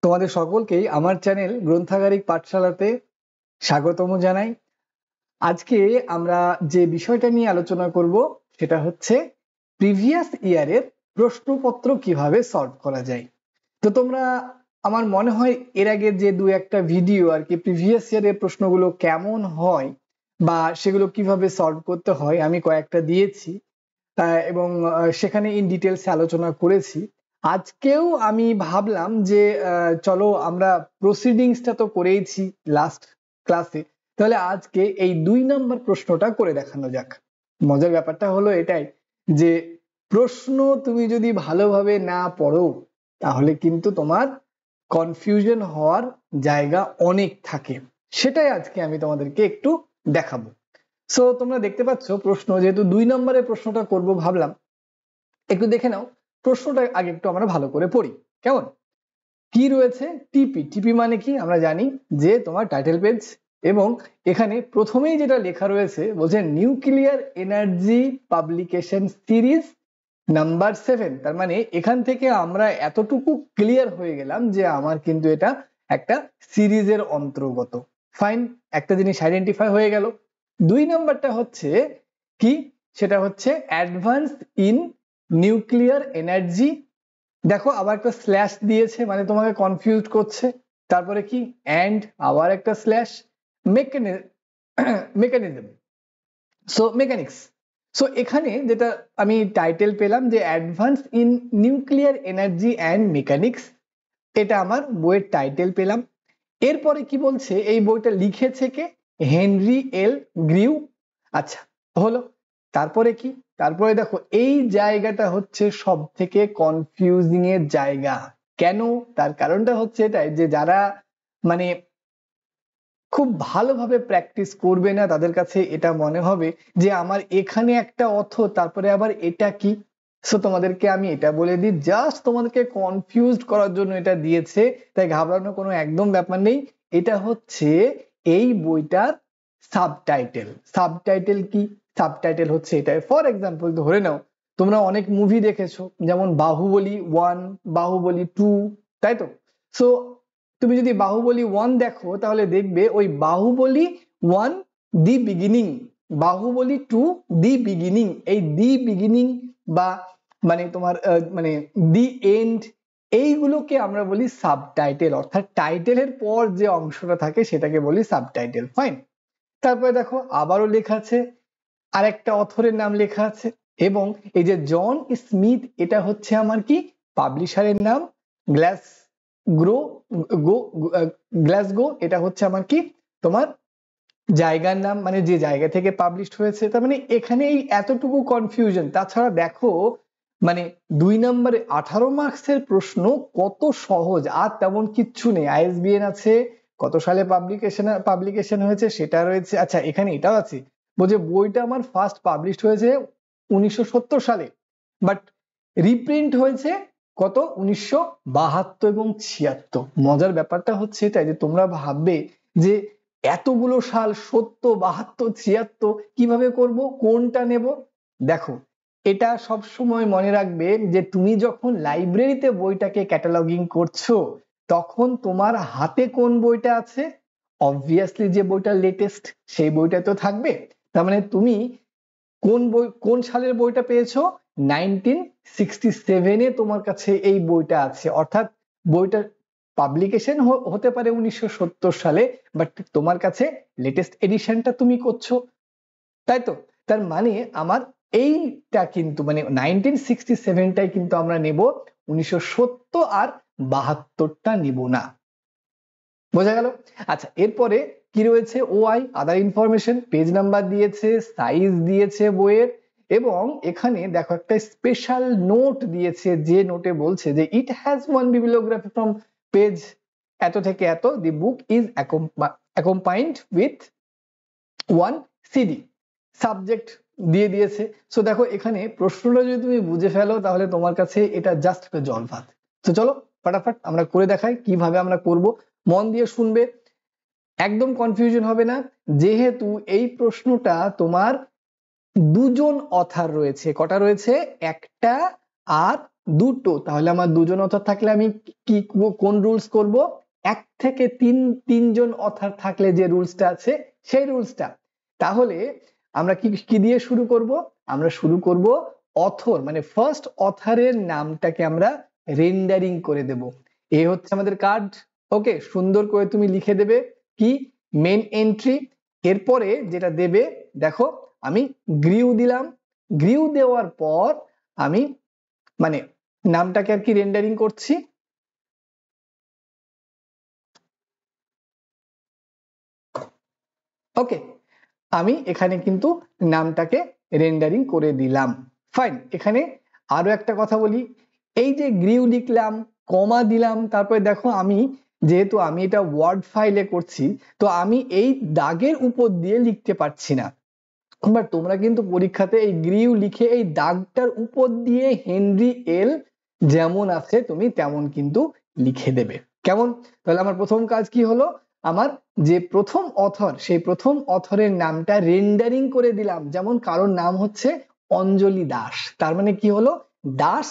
তোমাদের সকলকেই আমার চ্যানেল গ্রন্থাগারিক পাঠশালাতে স্বাগতম জানাই। আজকে আমরা যে বিষয়টা নিয়ে আলোচনা করব সেটা হচ্ছে প্রিভিয়াস ইয়ারের প্রশ্নপত্র কিভাবে সলভ করা যায়। তো তোমরা, আমার মনে হয় এর আগে যে দু একটা ভিডিও আর কি প্রিভিয়াস ইয়ারের প্রশ্নগুলো কেমন হয় বা সেগুলো কিভাবে সলভ করতে হয় আমি কয়েকটা দিয়েছি এবং সেখানে ইন ডিটেলস আলোচনা করেছি। আজকেও আমি ভাবলাম যে চলো আমরা প্রসিডিংসটা তো করেইছি লাস্ট ক্লাসে, তাহলে আজকে এই 2 নম্বর প্রশ্নটা করে দেখানো যাক। মজার ব্যাপারটা হলো এটাই যে প্রশ্ন তুমি যদি ভালোভাবে না পড়ো তাহলে কিন্তু তোমার কনফিউশন হওয়ার জায়গা অনেক থাকে, সেটাই আজকে আমি তোমাদেরকে একটু দেখাবো। সো তোমরা দেখতে পাচ্ছ প্রশ্ন, যেহেতু 2 নম্বরের প্রশ্নটা করব ভাবলাম একটু দেখে নাও। প্রশ্নটা আগে একটু আমরা ভালো করে পড়ি, কেমন? কি রয়েছে? টিপি। টিপি মানে কি আমরা জানি যে তোমার টাইটেল পেজ, এবং এখানে প্রথমেই যেটা লেখা রয়েছে বলছে nuclear energy publication series number 7। তার মানে এখান থেকে আমরা এতটুকু ক্লিয়ার হয়ে গেলাম যে আমার কিন্তু এটা একটা সিরিজের অন্তর্গত। ফাইন, একটা জিনিস আইডেন্টিফাই হয়ে গেল। 2 নাম্বারটা হচ্ছে কি? সেটা হচ্ছে অ্যাডভান্স ইন নিউক্লিয়ার এনার্জি। দেখো আবার একটা স্ল্যাশ দিয়েছে, মানে তোমাকে কনফিউজ করছে। তারপরে কি? অ্যান্ড আবার একটা slash. Mechanism, so mechanics. So এখানে যেটা আমি টাইটেল পেলাম যে advance in nuclear energy and mechanics, এটা আমার বইয়ের টাইটেল পেলাম। এরপরে কি বলছে? এই বইটা লিখেছে কে? হেনরি এল গ্রিউ। আচ্ছা, হলো। তারপরে কি? তারপরে দেখো এই জায়গাটা হচ্ছে সব থেকে কনফিউজিং এর জায়গা। কেন? তার কারণটা হচ্ছে এটাই যে যারা মানে খুব ভালোভাবে প্র্যাকটিস করবে না তাদের কাছে এটা মনে হবে যে আমার এখানে একটা অর্থ, তারপরে আবার এটা কি। সো তোমাদেরকে আমি এটা বলে দিই, জাস্ট তোমাদেরকে কনফিউজড করার জন্য এটা দিয়েছে, তাই ঘাবড়ানোর কোনো একদম ব্যাপার নেই। এটা হচ্ছে এই বইটার সাবটাইটেল। সাবটাইটেল কি? সাবটাইটেল হচ্ছে এটা। ফর এক্সাম্পল ধরে নাও তোমরা অনেক মুভি দেখেছো, যেমন বাহুবলী 1, বাহুবলী 2, তাই তো? সো তুমি যদি বাহুবলী 1 দেখো তাহলে দেখবে ওই Baahubali 1 the beginning, Baahubali 2 the beginning, এই দি বিগিনিং বা মানে তোমার মানে দি এন্ড, এইগুলোকে আমরা বলি সাবটাইটেল। অর্থাৎ টাইটেলের পর যে অংশটা থাকে সেটাকে বলি সাবটাইটেল। ফাইন। তারপরে দেখো আবারও লেখা আছে, আরেকটা অথরের নাম লেখা আছে, এবং এই যে জন স্মিথ, এটা হচ্ছে আমার কি পাবলিশারের নাম। গ্লাস গ্রো গো গ্লাসগো, এটা হচ্ছে আমার কি তোমার জায়গার নাম, মানে যে জায়গা থেকে পাবলিশ হয়েছে। তার মানে এখানে এই এতটুকু কনফিউশন। তাছাড়া দেখো মানে 2 নম্বরে 18 মার্কসের প্রশ্ন কত সহজ, আর তেমন কিচ্ছু নেই। আইএসবিএন আছে, কত সালে পাবলিকেশন হয়েছে সেটা রয়েছে। আচ্ছা এখানে এটাও আছে, বলছে বইটা আমার ফার্স্ট পাবলিশ হয়েছে 1970 সালে, বাট রিপ্রিন্ট হয়েছে কত? 1972 এবং 76। মজার ব্যাপারটা হচ্ছে এটা যে তোমরা ভাববে যে এতগুলো সাল 70, 72, 76 কিভাবে করব, কোনটা নেব? দেখো এটা সব সময় মনে রাখবে যে তুমি যখন লাইব্রেরিতে বইটাকে ক্যাটালগিং করছো তখন তোমার হাতে কোন বইটা আছে, অবভিয়াসলি যে বইটা লেটেস্ট সেই বইটা তো থাকবে। তার মানে তুমি কোন বই, কোন সালের বইটা পেয়েছো? 1967 তোমার কাছে এই বইটা আছে, অর্থাৎ বইটার পাবলিকেশন হতে পারে 1970 সালে, বাট তোমার কাছে লেটেস্ট এডিশনটা তুমি করছো, তাই তো? তার মানে আমার এইটা কিন্তু মানে 1967টাই কিন্তু আমরা নেব, 1970 আর 72টা নিব না। বোঝা গেল? আচ্ছা এরপরে কি রয়েছে? ওআই আদার ইনফরমেশন, পেজ নাম্বার দিয়েছে, সাইজ দিয়েছে বইয়ের, এবং এখানে দেখো একটা স্পেশাল নোট দিয়েছে, যে নোটে বলছে যে it has one bibliography from page এত থেকে এত, the book is accompanied with one CD. Subject দিয়ে দিয়েছে। সো দেখো এখানে প্রশ্নটা যদি তুমি বুঝে ফেলো তাহলে তোমার কাছে এটা জাস্ট একটা জল ভাত। তো চলো ফটাফট আমরা করে দেখাই কিভাবে আমরা করব। মন দিয়ে শুনবে, একদম কনফিউশন হবে না, যেহেতু এই প্রশ্নটা তোমার দুজন অথার রয়েছে। কটা রয়েছে? একটা আর দুটো, তাহলে আমার দুজন অথর থাকলে আমি কি কোন রুলস করব, 1 থেকে 3জন অথর থাকলে যে রুলসটা আছে সেই রুলসটা। তাহলে আমরা কি দিয়ে শুরু করব, আমরা শুরু করব অথর মানে ফার্স্ট অথরের নামটাকে আমরা রেন্ডারিং করে দেব। এই হচ্ছে আমাদের কার্ড। ওকে, সুন্দর করে তুমি লিখে দেবে কি মেন এন্ট্রি, এরপরে যেটা দেবে দেখো আমি গ্রিউ দিলাম, গ্রিউ দেওয়ার পর আমি মানে নামটাকে আর কি রেন্ডারিং করছি। ওকে, আমি এখানে কিন্তু নামটাকে রেন্ডারিং করে দিলাম। ফাইন, এখানে আরো একটা কথা বলি, এই যে গ্রিউ লিখলাম, কমা দিলাম, তারপরে দেখো আমি যেহেতু আমি এটা ওয়ার্ড ফাইলে করছি, তো আমি এই দাগের উপর দিয়ে লিখতে পারছি না। এবার তোমরা কিন্তু পরীক্ষাতে এই গ্রিউ লিখে এই দাগটার উপর দিয়ে হেনরি এল যেমন আছে তুমি তেমন কিন্তু লিখে দেবে। কেমন? তাহলে আমার প্রথম কাজ কি হলো, আমার যে প্রথম অথর সেই প্রথম অথরের নামটা রেন্ডারিং করে দিলাম। যেমন কারোর নাম হচ্ছে অঞ্জলি দাস, তার মানে কি হলো দাস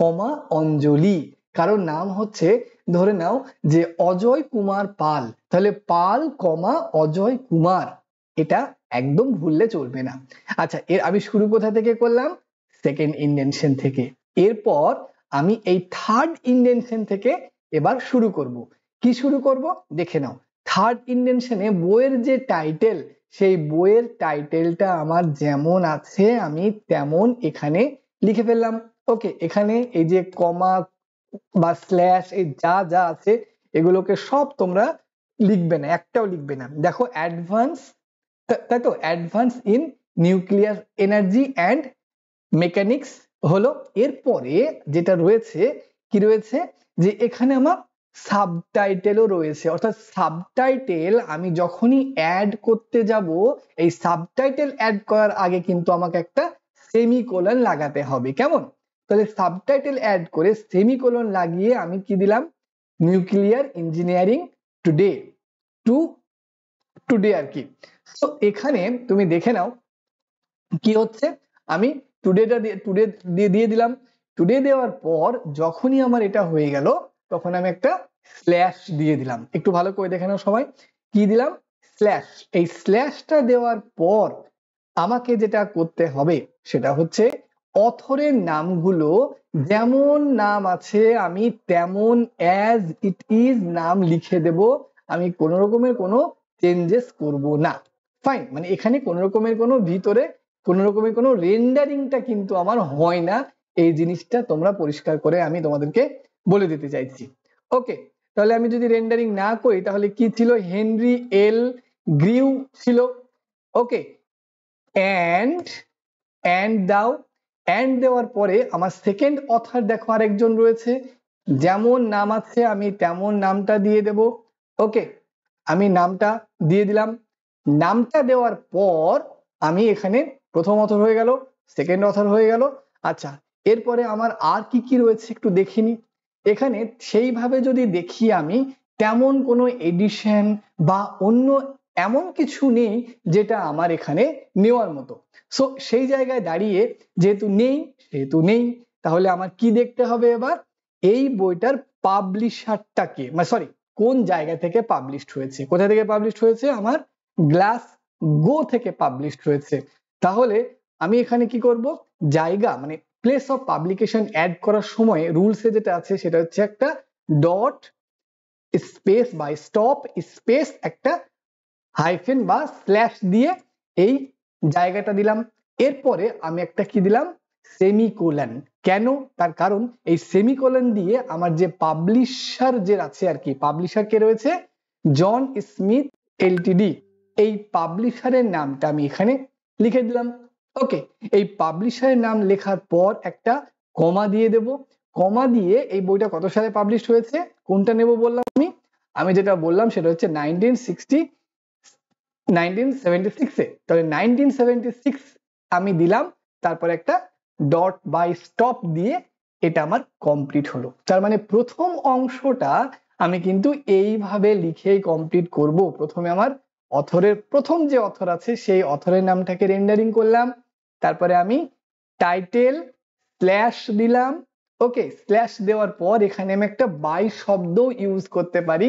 কমা অঞ্জলি। কারোর নাম হচ্ছে ধরে নাও যে অজয় কুমার পাল, তাহলে পাল কমা অজয় কুমার, এটা একদম ভুললে চলবে না। আচ্ছা, এর আমি শুরু কোথা থেকে করলাম, সেকেন্ড ইন্ডেনশন থেকে। এরপর আমি এই থার্ড ইন্ডেনশন থেকে এবার শুরু করব। কি শুরু করব দেখে নাও, থার্ড ইন্ডেনশনে বইয়ের যে টাইটেল, সেই বইয়ের টাইটেলটা আমার যেমন আছে আমি তেমন এখানে লিখে ফেললাম। ওকে, এখানে এই যে কমা বা স্ল্যাশ এই যা যা আছে এগুলোকে সব তোমরা লিখবে না, একটাও লিখবে না। দেখো অ্যাডভান্স, তাই তো, advance in nuclear energy and mechanics হলো। এরপরে যেটা রয়েছে কি রয়েছে, যে এখানে আমার সাবটাইটেলও রয়েছে, অর্থাৎ সাবটাইটেল আমি যখনই অ্যাড করতে যাব, এই সাবটাইটেল অ্যাড করার আগে কিন্তু আমাকে একটা সেমিকোলন লাগাতে হবে। কেমন? তাহলে সাবটাইটেল অ্যাড করে সেমিকোলন লাগিয়ে আমি কি দিলাম, নিউক্লিয়ার ইঞ্জিনিয়ারিং টুডে, টুডে আর কি। তো এখানে তুমি দেখে নাও কি হচ্ছে, আমি টুডেটা টুডে দিয়ে দিলাম। টুডে দেওয়ার পর যখনই আমার এটা হয়ে গেল, তখন আমি একটা স্ল্যাশ দিয়ে দিলাম। একটু ভালো করে দেখে নাও সবাই, কি দিলাম, স্ল্যাশ। এই স্ল্যাশটা দেওয়ার পর আমাকে যেটা করতে হবে সেটা হচ্ছে অথরের নামগুলো যেমন নাম আছে আমি তেমন অ্যাজ ইট ইজ নাম লিখে দেব, আমি কোনো রকমের কোনো চেঞ্জেস করব না। ফাইন, মানে এখানে কোনো রকমের কোনো ভিতরে কোনো রকমের কোনো রেন্ডারিংটা কিন্তু আমার হয় না, এই জিনিসটা তোমরা পরিষ্কার করে আমি তোমাদেরকে বলে দিতে চাইছি। ওকে, তাহলে আমি যদি রেন্ডারিং না করি তাহলে কি ছিল, হেনরি এল গ্রিউ ছিল। ওকে, অ্যান্ড দাও, অ্যান্ড দেওয়ার পরে আমার সেকেন্ড অথর দেখো আরেকজন রয়েছে, যেমন নাম আছে আমি তেমন নামটা দিয়ে দেব। ওকে, আমি নামটা দিয়ে দিলাম। নামটা দেওয়ার পর আমি এখানে প্রথম অথর হয়ে গেল, সেকেন্ড অথর হয়ে গেল। আচ্ছা, এরপরে আমার আর কি কি রয়েছে একটু দেখিনি। এখানে সেইভাবে যদি দেখি আমি, তেমন কোনো এডিশন বা অন্য এমন কিছু নেই যেটা আমার এখানে নেওয়ার মতো। সো সেই জায়গায় দাঁড়িয়ে যেহেতু নেই সেহেতু নেই, তাহলে আমার কি দেখতে হবে এবার, এই বইটার পাবলিশারটাকে, মানে সরি কোন জায়গা থেকে পাবলিশড হয়েছে, কোথা থেকে পাবলিশড হয়েছে, আমার গ্লাস গো থেকে পাবলিশড হয়েছে। তাহলে আমি এখানে কি করব, জায়গা মানে প্লেস অফ পাবলিকেশন অ্যাড করার সময় রুলসে যেটা আছে সেটা হচ্ছে একটা ডট স্পেস বা স্টপ স্পেস একটা হাইফেন বা স্ল্যাশ দিয়ে এই জায়গাটা দিলাম। এরপরে আমি একটা কি দিলাম, সেমিকোলন। কেন? তার কারণ এই সেমিকোলন দিয়ে আমার যে পাবলিশার যে আছে আর কি, পাবলিশার কে রয়েছে, জন স্মিথ এলটিডি, এই পাবলিশারের নামটা আমি এখানে লিখে দিলাম। ওকে, এই পাবলিশারের নাম লেখার পর একটা কমা দিয়ে দেব। কমা দিয়ে এই বইটা কত সালে পাবলিশ হয়েছে, কোনটা নেব বললাম আমি যেটা বললাম সেটা হচ্ছে 1976 এ, তাহলে 1976 আমি দিলাম, তারপর একটা ডট বাই স্টপ দিয়ে এটা আমার কমপ্লিট হলো। তার মানে প্রথম অংশটা আমি কিন্তু এইভাবে লিখেই কমপ্লিট করব। প্রথমে আমার অথরের প্রথম যে অথর আছে সেই অথরের নামটাকে রেন্ডারিং করলাম, তারপরে আমি টাইটেল স্ল্যাশ দিলাম, ওকে, স্ল্যাশ দেওয়ার পর এখানে আমি একটা বাই শব্দ ইউজ করতে পারি,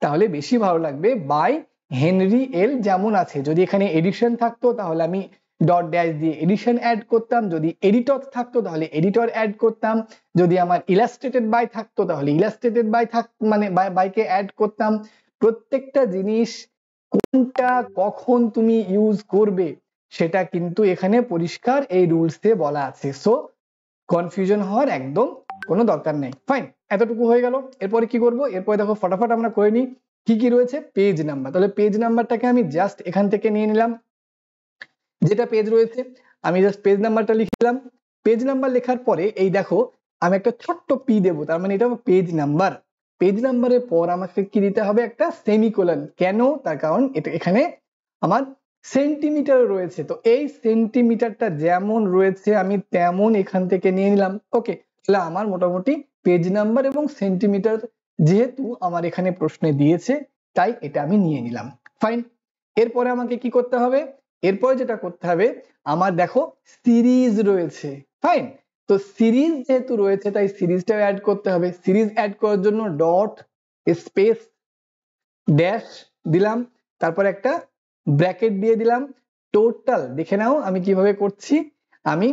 তাহলে বেশি ভালো লাগবে। বাই হেনরি এল যেমন আছে, যদি এখানে এডিশন থাকতো তাহলে আমি ডট ড্যাশ দিয়ে এডিশন অ্যাড করতাম, যদি এডিটর থাকতো তাহলে এডিটর অ্যাড করতাম, যদি আমার ইলাস্ট্রেটেড বাই থাকতো তাহলে ইলাস্ট্রেটেড বাই মানে বাইকে অ্যাড করতাম। প্রত্যেকটা জিনিস কোনটা কখন তুমি ইউজ করবে সেটা কিন্তু এখানে পরিষ্কার এই রুলসে বলা আছে, সো কনফিউশন হওয়ার একদম কোনো দরকার নেই। ফাইন, এতটুকু হয়ে গেল। এরপরে কি করব, এরপরে দেখো ফটাফট আমরা করে নিই কি কি রয়েছে। পেজ নাম্বার, তাহলে পেজ নাম্বারটাকে আমি জাস্ট এখান থেকে নিয়ে নিলাম, যেটা পেজ রয়েছে আমি জাস্ট পেজ নাম্বারটা লিখলাম। পেজ নাম্বার লেখার পরে এই দেখো আমি একটা ছোট্ট পি দেবো, তার মানে এটা পেজ নাম্বার। পেজ নাম্বারের পর আমাকে কি দিতে হবে, একটা সেমিকোলন। কেন, তার কারণ এটা এখানে আমার সেন্টিমিটার রয়েছে, তো এই সেন্টিমিটারটা যেমন রয়েছে আমি তেমন এখান থেকে নিয়ে নিলাম। ওকে, তাহলে আমার মোটামুটি পেজ নাম্বার এবং সেন্টিমিটার যেহেতু আমার এখানে প্রশ্নে দিয়েছে তাই এটা আমি নিয়ে নিলাম। ফাইন, এরপরে আমাকে কি করতে হবে, এরপরে যেটা করতে হবে আমার দেখো সিরিজ রয়েছে। ফাইন, তো সিরিজ যেহেতু রয়েছে তাই সিরিজটাও অ্যাড করতে হবে। সিরিজ অ্যাড করার জন্য ডট স্পেস ড্যাশ দিলাম, তারপর একটা ব্র্যাকেট দিয়ে দিলাম। টোটাল দেখে নাও আমি কিভাবে করছি, আমি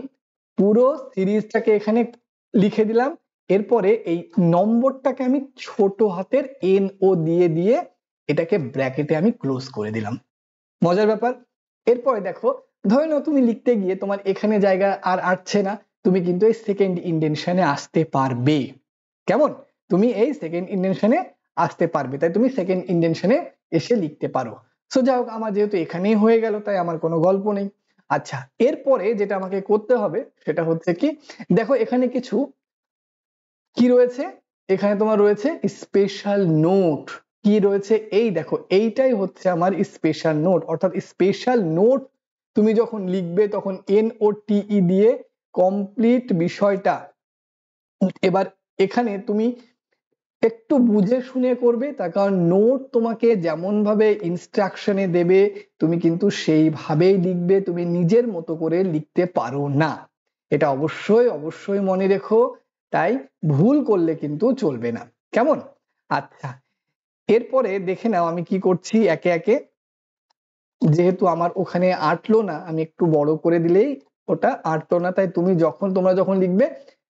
পুরো সিরিজটাকে এখানে লিখে দিলাম। এরপরে এই নম্বরটাকে আমি ছোট হাতের এন ও দিয়ে দিয়ে এটাকে ব্র্যাকেটে আমি ক্লোজ করে দিলাম। মজার ব্যাপার। এরপরে দেখো ধরে নাও তুমি লিখতে গিয়ে তোমার এখানে জায়গা আর আটছে না, তুমি কিন্তু এই সেকেন্ড ইন্ডেনশনে আসতে পারবে। কেমন, তুমি এই সেকেন্ড ইন্ডেনশনে আসতে পারবে, তাই তুমি সেকেন্ড ইন্ডেনশনে এসে লিখতে পারো। সো যাই হোক, আমার যেহেতু এখানেই হয়ে গেল তাই আমার কোনো গল্প নেই। আচ্ছা, এরপরে যেটা আমাকে করতে হবে সেটা হচ্ছে কি, দেখো এখানে কিছু কি রয়েছে, এখানে তোমার রয়েছে স্পেশাল নোট। কি রয়েছে, এই দেখো এইটাই হচ্ছে আমার স্পেশাল নোট, অর্থাৎ স্পেশাল নোট তুমি যখন লিখবে তখন NOTE দিয়ে কমপ্লিট বিষয়টা। এবার এখানে তুমি একটু বুঝে শুনে করবে, তার কারণ নোট তোমাকে যেমন ভাবে ইনস্ট্রাকশনে দেবে তুমি কিন্তু সেইভাবেই লিখবে, তুমি নিজের মতো করে লিখতে পারো না, এটা অবশ্যই অবশ্যই মনে রেখো। তাই ভুল করলে কিন্তু চলবে না, কেমন। আচ্ছা, এরপরে দেখে নাও আমি কি করছি একে একে। যেহেতু আমার ওখানে আটলো না, আমি একটু বড় করে দিলেই ওটা আটলো না, তাই তোমরা যখন লিখবে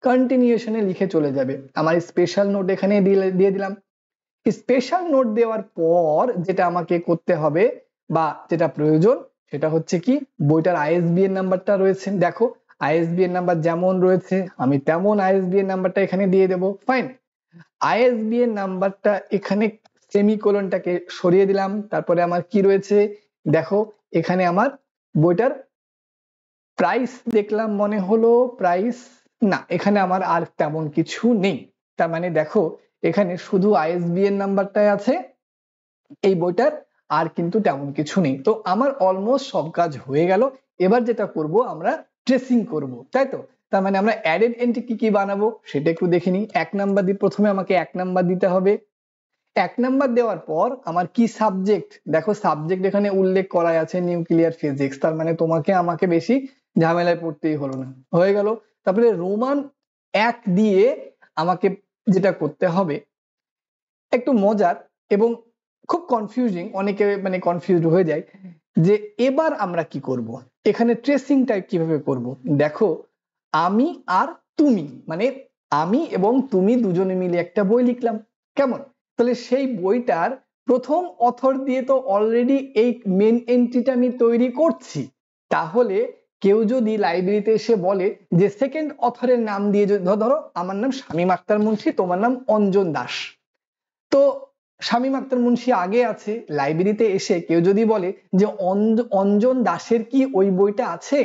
কন্টিনিউশনে লিখে চলে যাবে। আমার স্পেশাল নোট এখানে দিয়ে দিলাম। স্পেশাল নোট দেওয়ার পর যেটা আমাকে করতে হবে বা যেটা প্রয়োজন সেটা হচ্ছে কি, বইটার ISBN নাম্বারটা রয়েছে, দেখো ISBN নাম্বার যেমন রয়েছে আমি তেমন ISBN নাম্বারটা এখানে দিয়ে দেবো। ফাইন, ISBN নাম্বারটা এখানে সেমিকোলনটাকে সরিয়ে দিলাম। তারপরে আমার কি রয়েছে দেখো, এখানে আমার বইটার প্রাইস দেখলাম, মনে হলো প্রাইস, না এখানে আমার আর তেমন কিছু নেই। তার মানে দেখো এখানে শুধু ISBN নাম্বারটাই আছে এই বইটার, আর কিন্তু তেমন কিছু নেই। তো আমার অলমোস্ট সব কাজ হয়ে গেল। এবার যেটা করব আমরা ট্রেসিং করব, তাই তো। তার মানে আমরা অ্যাডেড এন্ট্রি কি কি বানাবো সেটা একটু দেখে নিই। 1 নাম্বার দিয়ে প্রথমে আমাকে 1 নাম্বার দিতে হবে। 1 নাম্বার দেওয়ার পর আমার কি সাবজেক্ট, দেখো সাবজেক্ট এখানে উল্লেখ করা আছে নিউক্লিয়ার ফিজিক্স, তার মানে তোমাকে আমাকে বেশি ঝামেলায় পড়তেই হলো না, হয়ে গেল। তারপরে রোমান 1 দিয়ে আমাকে যেটা করতে হবে একটু মজার এবং খুব কনফিউজিং, অনেকে মানে কনফিউজড হয়ে যায় যে এবার আমরা কি করব, এখানে ট্রেসিং টাইপ কিভাবে করব। দেখো আমি আর তুমি, মানে আমি এবং তুমি দুজনে মিলে একটা বই লিখলাম, কেমন। তাহলে সেই বইটার প্রথম অথর দিয়ে তো অলরেডি এই মেন এন্ট্রিটা আমি তৈরি করছি, তাহলে কেউ যদি লাইব্রেরিতে এসে বলে যে সেকেন্ড অথরের নাম দিয়ে, ধরো আমার নাম শামীম আক্তার মুন্সি, তোমার নাম অঞ্জন দাস, তো শামীম আক্তার মুন্সি আগে আছে, লাইব্রেরিতে এসে কেউ যদি বলে যে অঞ্জন দাশের কি ওই বইটা আছে,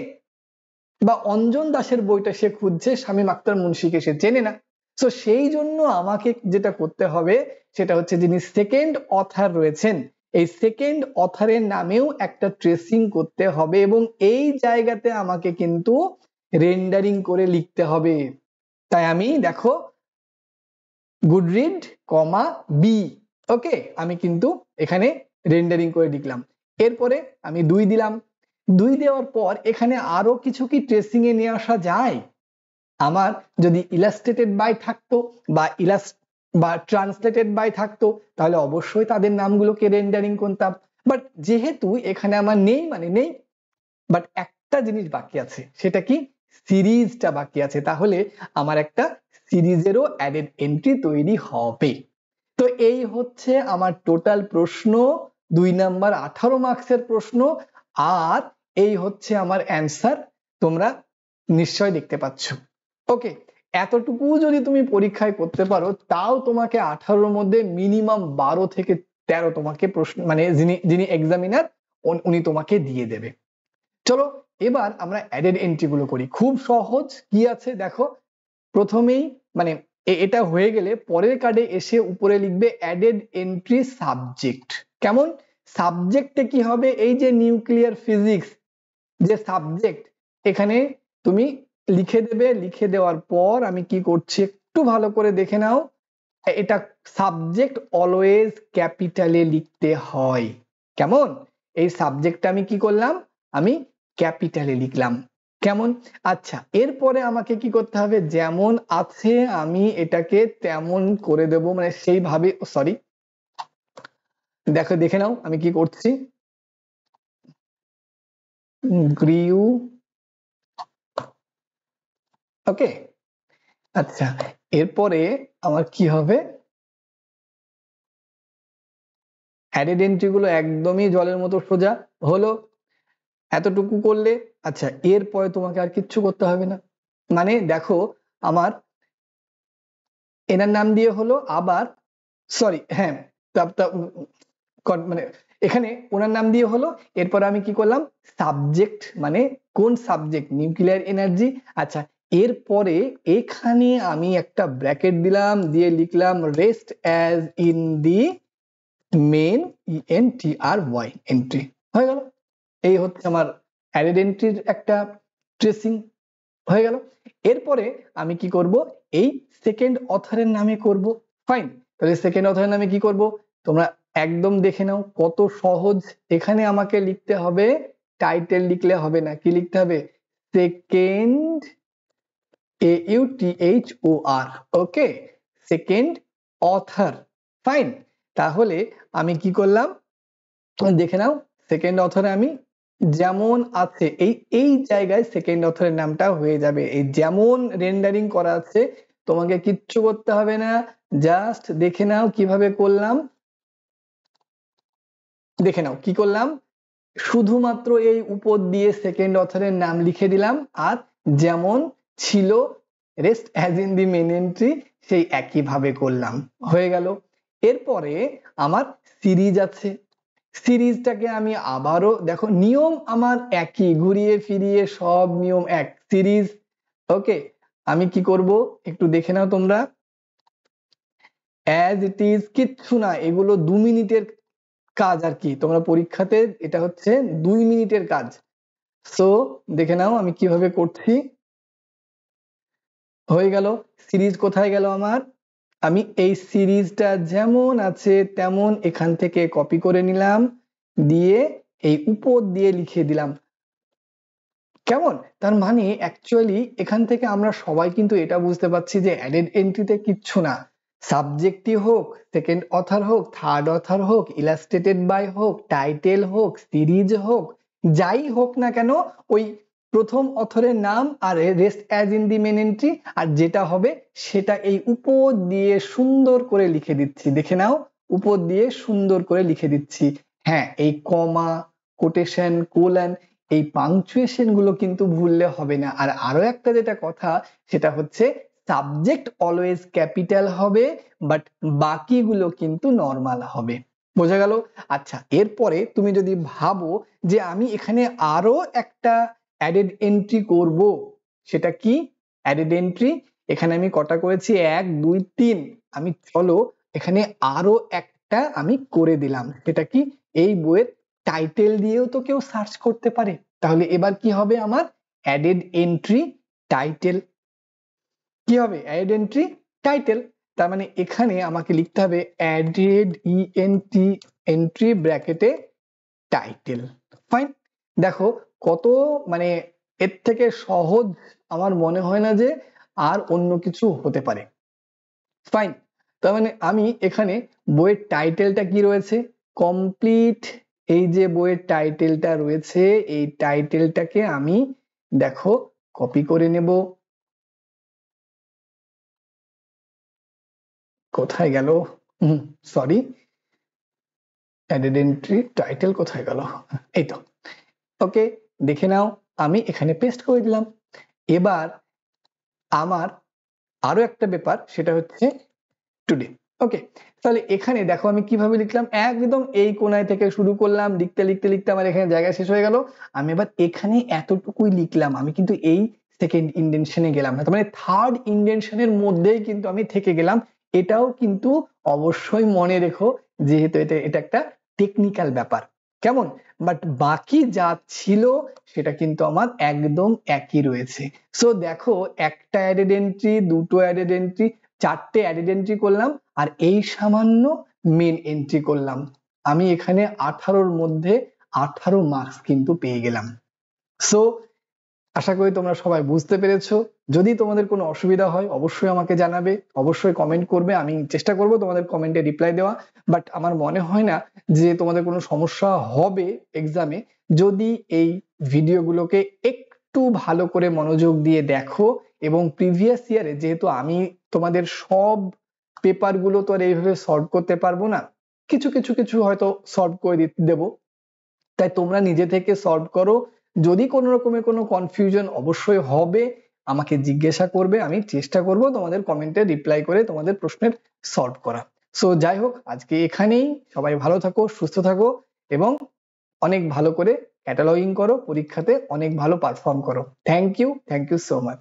বা অঞ্জন দাশের বইটা সে খুঁজছে, শামীম আক্তার মুন্সিকে সে চেনে না, তো সেই জন্য আমাকে যেটা করতে হবে সেটা হচ্ছে যিনি সেকেন্ড অথার রয়েছেন এই সেকেন্ড অথারের নামেও একটা ট্রেসিং করতে হবে, এবং এই জায়গাতে আমাকে কিন্তু রেন্ডারিং করে লিখতে হবে। তাই আমি দেখো গুডরিড কমা বি, ওকে আমি কিন্তু এখানে রেন্ডারিং করে লিখলাম। এরপরে আমি 2 দিলাম। 2 দেওয়ার পর এখানে আরো কিছু কি ট্রেসিং এ নিয়ে আসা যায়, আমার যদি ইলাস্ট্রেটেড বাই থাকতো বা ট্রান্সলেটেড বাই থাকতো তাহলে অবশ্যই তাদের নামগুলোকে রেন্ডারিং করতাম, বাট যেহেতু এখানে আমার নেই মানে নেই, বাট একটা জিনিস বাকি আছে, সেটা কি, সিরিজটা বাকি আছে, তাহলে আমার একটা সিরিজেরও অ্যাডেড এন্ট্রি তৈরি হবে। তো এই হচ্ছে আমার টোটাল প্রশ্ন, 2 নাম্বার 18 মার্কসের প্রশ্ন, আর এই হচ্ছে আমার অ্যান্সার, তোমরা নিশ্চয় দেখতে পাচ্ছ। ওকে, এতটুকু যদি তুমি পরীক্ষায় করতে পারো তাও তোমাকে 18-র মধ্যে মিনিমাম 12 থেকে 13 তোমাকে প্রশ্ন মানে যিনি এক্সামিনার উনি তোমাকে দিয়ে দেবে। চলো এবার আমরা অ্যাডেড এন্ট্রি গুলো করি, খুব সহজ। কি আছে দেখো, প্রথমেই মানে এটা হয়ে গেলে পরের কার্ডে এসে উপরে লিখবে অ্যাডেড এন্ট্রি সাবজেক্ট। কেমন, সাবজেক্টে কি হবে, এই যে নিউক্লিয়ার ফিজিক্স যে সাবজেক্ট, এখানে তুমি লিখে দেবে, লিখে দেওয়ার পর আমি কি করছি একটু ভালো করে দেখে নাও, এটা সাবজেক্ট অলওয়েজ ক্যাপিটালে লিখতে হয়। কেমন, এই সাবজেক্টটা আমি কি করলাম, আমি ক্যাপিটালে লিখলাম। কেমন, আচ্ছা এরপরে আমাকে কি করতে হবে, যেমন আছে আমি এটাকে তেমন করে দেব, মানে সেইভাবে, সরি দেখো দেখে নাও আমি কি করছি, গ্রিউ, ওকে। আচ্ছা এরপরে আমার কি হবে, অ্যাডেড এন্ট্রি গুলো একদমই জলের মতো সোজা হলো, এতটুকু করলে। আচ্ছা এরপরে তোমাকে আর কিচ্ছু করতে হবে না, মানে দেখো আমার এনার নাম দিয়ে হলো, আবার সরি হ্যাঁ মানে এখানে ওনার নাম দিয়ে হলো, এরপর আমি কি করলাম, সাবজেক্ট মানে কোন সাবজেক্ট, নিউক্লিয়ার এনার্জি। আচ্ছা এরপরে এখানে আমি একটা ব্র্যাকেট দিলাম, দিয়ে লিখলাম rest as in the main ENTRY entry, হয়ে গেল। এই হচ্ছে আমার অ্যাডেড এন্ট্রির একটা ট্রেসিং হয়ে গেল। এরপরে আমি কি করব, এই সেকেন্ড অথরের নামে করব। ফাইন, তাহলে সেকেন্ড অথরের নামে কি করব, তোমরা একদম দেখে নাও কত সহজ। এখানে আমাকে লিখতে হবে, টাইটেল লিখলে হবে না, কি লিখতে হবে, সেকেন্ড AUTHOR, ওকে, সেকেন্ড অথর। ফাইন, তাহলে আমি কি করলাম দেখে নাও, সেকেন্ড অথরে আমি যেমন আছে এই এই জায়গায় সেকেন্ড অথরের নামটা হয়ে যাবে, এই যেমন রেন্ডারিং করা আছে, তোমাকে কিচ্ছু করতে হবে না, জাস্ট দেখে নাও কিভাবে করলাম, দেখে নাও কি করলাম, শুধুমাত্র এই উপর দিয়ে সেকেন্ড অথরের নাম লিখে দিলাম, আর যেমন ছিল rest as in the main entry সেই একইভাবে করলাম, হয়ে গেল। এরপরে আমার সিরিজ আছে, সিরিজটাকে আমি আবারও দেখো নিয়ম আমার একই, ঘুরিয়ে ফিরিয়ে সব নিয়ম এক, সিরিজ, ওকে। আমি কি করব একটু দেখে নাও তোমরা, অ্যাজ ইট ইজ, কিচ্ছু না, এগুলো 2 মিনিটের কাজ আর কি, তোমরা পরীক্ষাতে এটা হচ্ছে 2 মিনিটের কাজ। সো দেখে নাও আমি কিভাবে করছি, হয়ে গেল। সিরিজ কোথায় গেল আমার, আমি এই সিরিজটা যেমন আছে তেমন এখান থেকে কপি করে নিলাম, দিয়ে এই উপর দিয়ে লিখে দিলাম। কেমন, তার মানে অ্যাকচুয়ালি এখান থেকে আমরা সবাই কিন্তু এটা বুঝতে পারছি যে অ্যাডেড এন্ট্রিতে কিচ্ছু না, সাবজেক্টই হোক, সেকেন্ড অথর হোক, থার্ড অথর হোক, ইলাস্ট্রেটেড বাই হোক, টাইটেল হোক, সিরিজ হোক, যাই হোক না কেন, ওই প্রথম অথরের নাম আর rest as in the main entry, আর যেটা হবে সেটা এই উপর দিয়ে সুন্দর করে লিখে দিচ্ছি, দেখে নাও উপর দিয়ে সুন্দর করে লিখে দিচ্ছি। হ্যাঁ এই কমা, কোটেশন, কোলন, এই পাংচুয়েশন গুলো কিন্তু ভুললে হবে না। আর আরো একটা যেটা কথা, সেটা হচ্ছে সাবজেক্ট অলওয়েজ ক্যাপিটাল হবে, বাট বাকিগুলো কিন্তু নর্মাল হবে, বোঝা গেল। আচ্ছা এরপরে তুমি যদি ভাবো যে আমি এখানে আরো একটা অ্যাডেড এন্ট্রি করব, সেটা কি অ্যাডেড এন্ট্রি, এখানে আমি কটা করেছি 1 2 3, আমি চলো এখানে আরো একটা আমি করে দিলাম, সেটা কি, এই বইয়ের টাইটেল দিয়েও তো কেউ সার্চ করতে পারে, তাহলে এবার কি হবে আমার অ্যাডেড এন্ট্রি টাইটেল, কি হবে অ্যাডেড এন্ট্রি টাইটেল, তার মানে এখানে আমাকে লিখতে হবে অ্যাডেড এন্ট্রি ব্র্যাকেটে টাইটেল। ফাইন, দেখো কত মানে এর থেকে সহজ আমার মনে হয় না যে আর অন্য কিছু হতে পারে। ফাইন, তার মানে আমি এখানে বইয়ের টাইটেলটা কি রয়েছে, কমপ্লিট। এই যে বইয়ের টাইটেলটা রয়েছে এই টাইটেলটাকে আমি দেখো কপি করে নেব। কোথায় গেল, সরি, অ্যাডেড এন্ট্রি টাইটেল কোথায় গেল, এই তো। ওকে, দেখে নাও আমি এখানে পেস্ট করে দিলাম। এবার আমার আরো একটা ব্যাপার, সেটা হচ্ছে টুডে। ওকে, তাহলে এখানে দেখো আমি কিভাবে লিখলাম, একদম এই কোনায় থেকে শুরু করলাম, লিখতে লিখতে লিখতে আমার এখানে জায়গা শেষ হয়ে গেল। আমি এবার এখানে এতটুকুই লিখলাম, আমি কিন্তু এই সেকেন্ড ইন্ডেনশনে গেলাম না, তার মানে থার্ড ইন্ডেনশনের মধ্যেই কিন্তু আমি থেকে গেলাম। এটাও কিন্তু অবশ্যই মনে রেখো, যেহেতু এটা একটা টেকনিক্যাল ব্যাপার, কেমন। বাট বাকি যা ছিল সেটা কিন্তু আমার একদম একই রয়েছে। সো দেখো, একটা অ্যাডেড এন্ট্রি, দুটো অ্যাডেড এন্ট্রি, চারটে অ্যাডেড এন্ট্রি করলাম, আর এই সামান্য মেন এন্ট্রি করলাম। আমি এখানে 18র মধ্যে 18 মার্কস কিন্তু পেয়ে গেলাম। সো আশা করি তোমরা সবাই বুঝতে পেরেছো। যদি তোমাদের কোনো অসুবিধা হয় অবশ্যই আমাকে জানাবে, অবশ্যই কমেন্ট করবে, আমি চেষ্টা করব তোমাদের কমেন্টে রিপ্লাই দেওয়া। বাট আমার মনে হয় না যে তোমাদের কোনো সমস্যা হবে এক্সামে, যদি এই ভিডিওগুলোকে একটু ভালো করে মনোযোগ দিয়ে দেখো। এবং প্রিভিয়াস ইয়ারে যেহেতু আমি তোমাদের সব পেপারগুলো তো আর এইভাবে সলভ করতে পারবো না, কিছু কিছু কিছু হয়তো সলভ করে দেবো, তাই তোমরা নিজে থেকে সলভ করো। যদি কোনো রকমের কোনো কনফিউশন অবশ্যই হবে আমাকে জিজ্ঞাসা করবে, আমি চেষ্টা করব তোমাদের কমেন্টে রিপ্লাই করে তোমাদের প্রশ্নের সলভ করা। সো যাই হোক, আজকে এখানেই, সবাই ভালো থাকো, সুস্থ থাকো, এবং অনেক ভালো করে ক্যাটালগিং করো, পরীক্ষাতে অনেক ভালো পারফর্ম করো। Thank you so much.